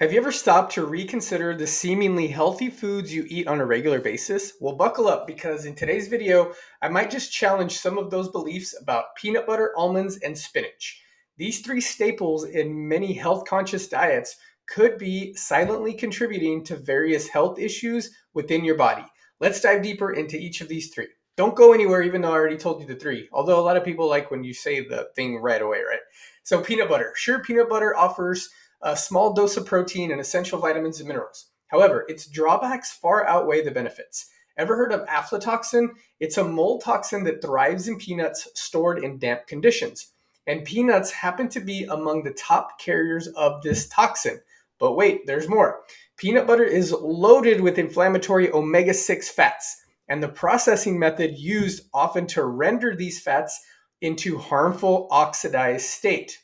Have you ever stopped to reconsider the seemingly healthy foods you eat on a regular basis? Well, buckle up because in today's video, I might just challenge some of those beliefs about peanut butter, almonds, and spinach. These three staples in many health conscious diets could be silently contributing to various health issues within your body. Let's dive deeper into each of these three. Don't go anywhere, even though I already told you the three. Although a lot of people like when you say the thing right away, right? So, peanut butter. Sure, peanut butter offers a small dose of protein and essential vitamins and minerals. However, its drawbacks far outweigh the benefits. Ever heard of aflatoxin? It's a mold toxin that thrives in peanuts stored in damp conditions. And peanuts happen to be among the top carriers of this toxin. But wait, there's more. Peanut butter is loaded with inflammatory omega 6 fats, and the processing method used often to render these fats into harmful oxidized state.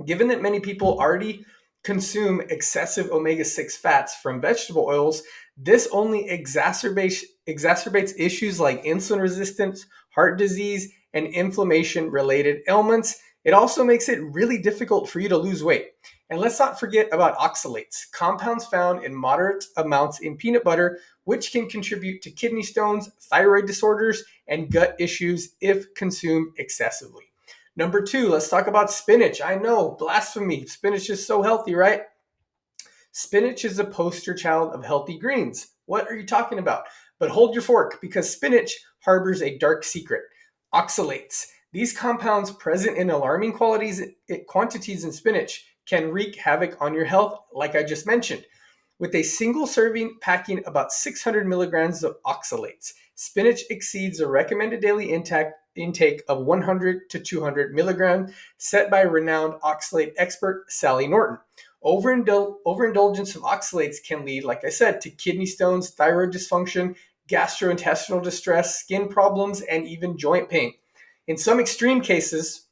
Given that many people already consume excessive omega 6 fats from vegetable oils, this only exacerbates issues like insulin resistance, heart disease, and inflammation related ailments. It also makes it really difficult for you to lose weight. And let's not forget about oxalates, compounds found in moderate amounts in peanut butter, which can contribute to kidney stones, thyroid disorders, and gut issues if consumed excessively. Number two, let's talk about spinach. I know, blasphemy. Spinach is so healthy, right? Spinach is a poster child of healthy greens. What are you talking about? But hold your fork because spinach harbors a dark secret: oxalates. These compounds, present in alarming quantities in spinach, can wreak havoc on your health, like I just mentioned. With a single serving packing about 600 milligrams of oxalates, spinach exceeds the recommended daily intake of 100 to 200 milligrams set by renowned oxalate expert Sally Norton. Overindulgence of oxalates can lead, like I said, to kidney stones, thyroid dysfunction, gastrointestinal distress, skin problems, and even joint pain. In some extreme cases,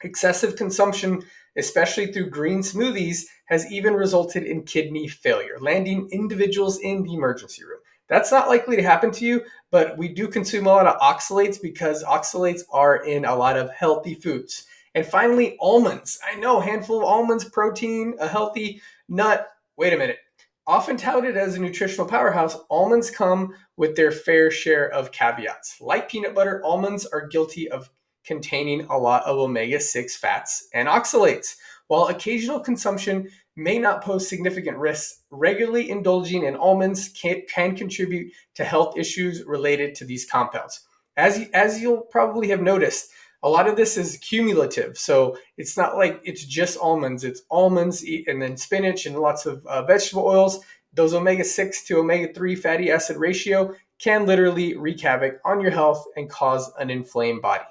excessive consumption, especially through green smoothies, has even resulted in kidney failure, landing individuals in the emergency room. That's not likely to happen to you, but we do consume a lot of oxalates because oxalates are in a lot of healthy foods. And finally, almonds. I know, handful of almonds, protein, a healthy nut. Wait a minute. Often touted as a nutritional powerhouse, almonds come with their fair share of caveats. Like peanut butter, almonds are guilty of containing a lot of omega 6 fats and oxalates. While occasional consumption may not pose significant risks, regularly indulging in almonds can contribute to health issues related to these compounds. As you'll probably have noticed, a lot of this is cumulative. So it's not like it's just almonds. It's almonds and then spinach and lots of vegetable oils. Those omega 6 to omega 3 fatty acid ratio can literally wreak havoc on your health and cause an inflamed body.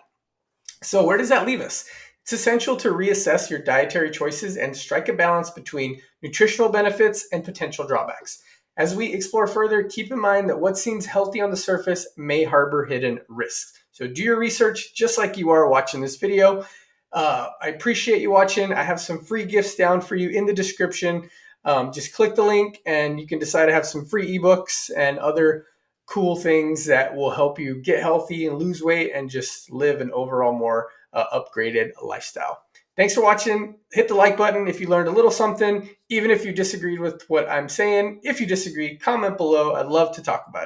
So, where does that leave us? It's essential to reassess your dietary choices and strike a balance between nutritional benefits and potential drawbacks. As we explore further, keep in mind that what seems healthy on the surface may harbor hidden risks. So, do your research just like you are watching this video. I appreciate you watching. I have some free gifts down for you in the description. Just click the link and you can decide to have some free ebooks and other cool things that will help you get healthy and lose weight and just live an overall more upgraded lifestyle. Thanks for watching. Hit the like button if you learned a little something, even if you disagreed with what I'm saying. If you disagree, comment below. I'd love to talk about it.